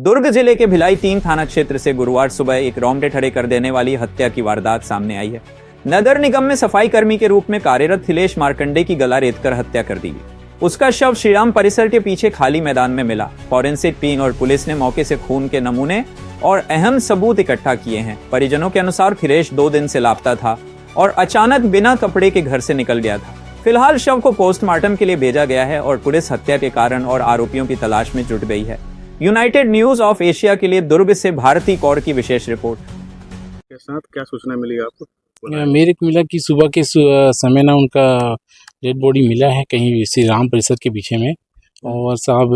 दुर्ग जिले के भिलाई 3 थाना क्षेत्र से गुरुवार सुबह एक रोंगटे खड़े कर देने वाली हत्या की वारदात सामने आई है। नगर निगम में सफाई कर्मी के रूप में कार्यरत हिलेश मार्कंडे की गला रेतकर हत्या कर दी गई। उसका शव श्रीराम परिसर के पीछे खाली मैदान में मिला। फॉरेंसिक टीम और पुलिस ने मौके से खून के नमूने और अहम सबूत इकट्ठा किए हैं। परिजनों के अनुसार हिलेश 2 दिन से लापता था और अचानक बिना कपड़े के घर से निकल गया था। फिलहाल शव को पोस्टमार्टम के लिए भेजा गया है और पुलिस हत्या के कारण और आरोपियों की तलाश में जुट गई है। यूनाइटेड न्यूज ऑफ एशिया के लिए दुर्ग से भारती कौर की विशेष रिपोर्ट। के साथ क्या सूचना मिली आपको? मेरे को मिला कि सुबह के समय ना उनका डेड बॉडी मिला है कहीं श्री राम परिसर के पीछे में, और साहब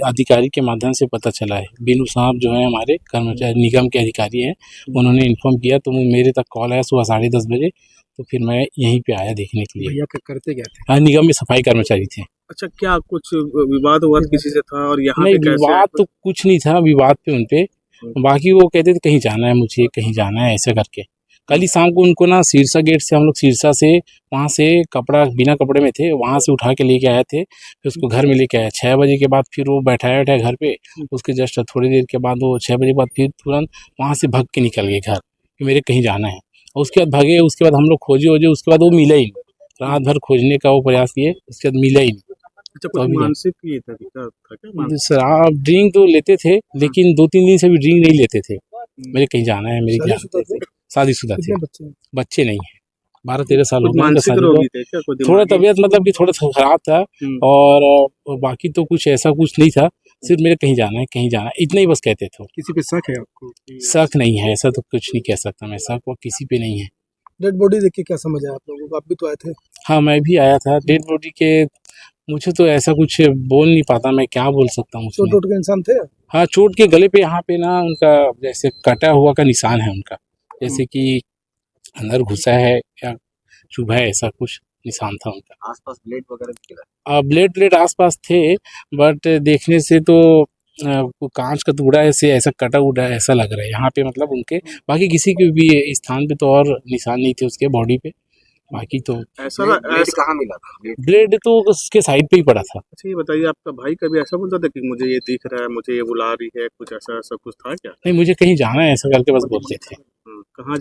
अधिकारी के माध्यम से पता चला है। बीनू साहब जो है हमारे कर्मचारी निगम के अधिकारी हैं, उन्होंने इन्फॉर्म किया तो मेरे तक कॉल आया सुबह 10:30 बजे। तो फिर मैं यहीं पे आया देखने के लिए। भैया क्या करते क्या थे? हाँ, निगम में सफाई कर्मचारी थे। अच्छा, क्या कुछ विवाद हुआ किसी से था? और यहाँ नहीं, पे कैसे? विवाद तो कुछ नहीं था, विवाद पे उनपे बाकी वो कहते थे कहीं जाना है मुझे, कहीं जाना है, ऐसा करके। कल ही शाम को उनको ना सिरसा गेट से, हम लोग सिरसा से वहाँ से कपड़ा बिना कपड़े में थे, वहाँ से उठा के लेके आए थे। फिर उसको घर में लेके आए 6 बजे के बाद। फिर वो बैठाया घर पे। उसके जस्ट थोड़ी देर के बाद वो 6 बजे के बाद फिर तुरंत वहाँ से भाग के निकल गए घर कि मेरे कहीं जाना है। और उसके बाद भागे। उसके बाद हम लोग खोजे, उसके बाद वो मिला ही नहीं। रात भर खोजने का वो प्रयास किए, उसके बाद मिला ही नहीं। अच्छा, कुछ मानसिक ये था क्या? शराब ड्रिंक तो लेते थे, लेकिन 2-3 दिन से भी ड्रिंक नहीं लेते थे। मेरे कहीं जाना है, मेरे क्या शादीशुदा थे, बच्चे नहीं है। 12-13 साल हो गए। थोड़ा तबीयत मतलब कि थोड़ा खराब था, और बाकी तो कुछ ऐसा कुछ नहीं था। सिर्फ मेरे कहीं जाना है, कहीं जाना है, इतना ही बस कहते थे। किसी पे शक है आपको? शक नहीं है, ऐसा तो कुछ नहीं कह सकता मैं। शक वो किसी पे नहीं है। डेड बॉडी देख के क्या समझ आया आप लोगों को? आप भी तो आए थे। हाँ, मैं भी आया था। डेड बॉडी के मुझे तो ऐसा कुछ बोल नहीं पाता, मैं क्या बोल सकता हूँ। चोट के इंसान थे? हाँ, चोट के गले पे यहाँ पे ना उनका जैसे कटा हुआ का निशान है उनका, जैसे कि अंदर घुसा है या चुभा है, ऐसा कुछ निशान था उनका। आसपास ब्लेड वगैरह? ब्लेड आसपास थे, बट देखने से तो कांच का टुकड़ा ऐसे ऐसा कटा उड़ा ऐसा लग रहा है यहाँ पे, मतलब उनके। बाकी किसी के भी स्थान पे तो और निशान नहीं थे उसके बॉडी पे। बाकी तो ऐसा कहाँ मिला था? ब्लेड तो उसके साइड पे ही पड़ा था। अच्छा, ये बताइए, आपका भाई कभी ऐसा बोलता था कि मुझे ये दिख रहा है, मुझे ये बुला रही है, कुछ ऐसा कुछ था क्या? नहीं, मुझे कहीं जाना है ऐसा करके बस बोलते थे। कहाँ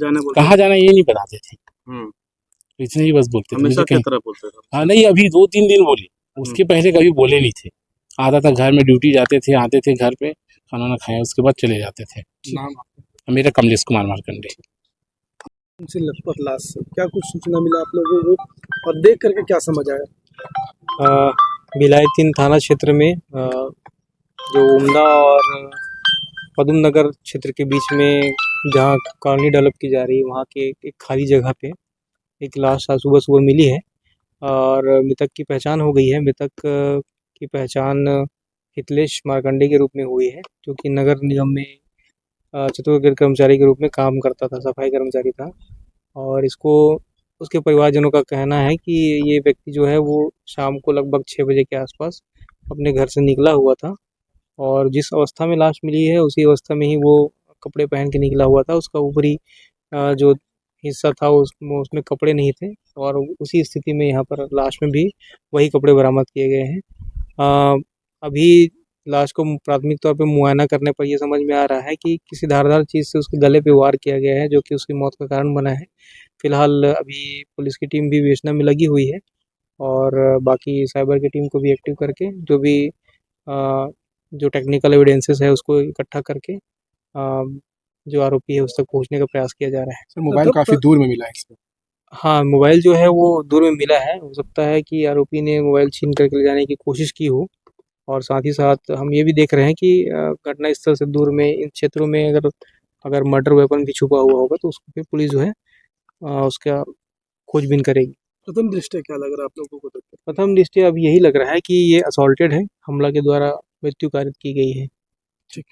जाना ये नहीं बताते थे। इतने ही बस बोलते थे। हमेशा की तरह बोलते थे? हाँ, नहीं, अभी 2-3 दिन बोले, उसके पहले कभी बोले नहीं थे। आता था घर में, ड्यूटी जाते थे, आते थे घर पे, खाना खाया, उसके बाद चले जाते थे। मेरा कमलेश कुमार मार्कंडे। उनसे लखपत लाश से क्या कुछ सूचना मिला आप लोगों को, और देख करके क्या समझ आया? भिलाई 3 थाना क्षेत्र में जो उमदा और पदम नगर क्षेत्र के बीच में जहाँ कॉलोनी डेवलप की जा रही है, वहाँ के एक खाली जगह पे एक लाश आज सुबह मिली है, और मृतक की पहचान हो गई है। मृतक की पहचान हितलेश मार्कंडे के रूप में हुई है, जो कि नगर निगम में चतुर्थ कर्मचारी के रूप में काम करता था, सफाई कर्मचारी था। और इसको उसके परिवारजनों का कहना है कि ये व्यक्ति जो है वो शाम को लगभग 6 बजे के आसपास अपने घर से निकला हुआ था, और जिस अवस्था में लाश मिली है उसी अवस्था में ही वो कपड़े पहन के निकला हुआ था। उसका ऊपरी जो हिस्सा था उसमें कपड़े नहीं थे, और उसी स्थिति में यहाँ पर लाश में भी वही कपड़े बरामद किए गए हैं। अभी लाश को प्राथमिक तौर पे मुआयना करने पर यह समझ में आ रहा है कि किसी धारदार चीज़ से उसके गले पे वार किया गया है, जो कि उसकी मौत का कारण बना है। फिलहाल अभी पुलिस की टीम भी विवेचना में लगी हुई है, और बाकी साइबर की टीम को भी एक्टिव करके जो टेक्निकल एविडेंसेस है उसको इकट्ठा करके जो आरोपी है उस तक पहुँचने का प्रयास किया जा रहा है। सर, मोबाइल काफ़ी दूर में मिला है इसमें? हाँ, मोबाइल जो है वो दूर में मिला है। हो सकता है कि आरोपी ने मोबाइल छीन करके ले जाने की कोशिश की हो, और साथ ही साथ हम ये भी देख रहे हैं कि घटना स्थल से दूर में इन क्षेत्रों में अगर मर्डर वेपन भी छुपा हुआ होगा तो उसको फिर पुलिस जो है उसका खोजबीन करेगी। प्रथम दृष्टया क्या लग रहा है आप लोगों को? प्रथम दृष्टया अब यही लग रहा है कि ये असॉल्टेड है, हमला के द्वारा मृत्यु कारित की गई है। ठीक।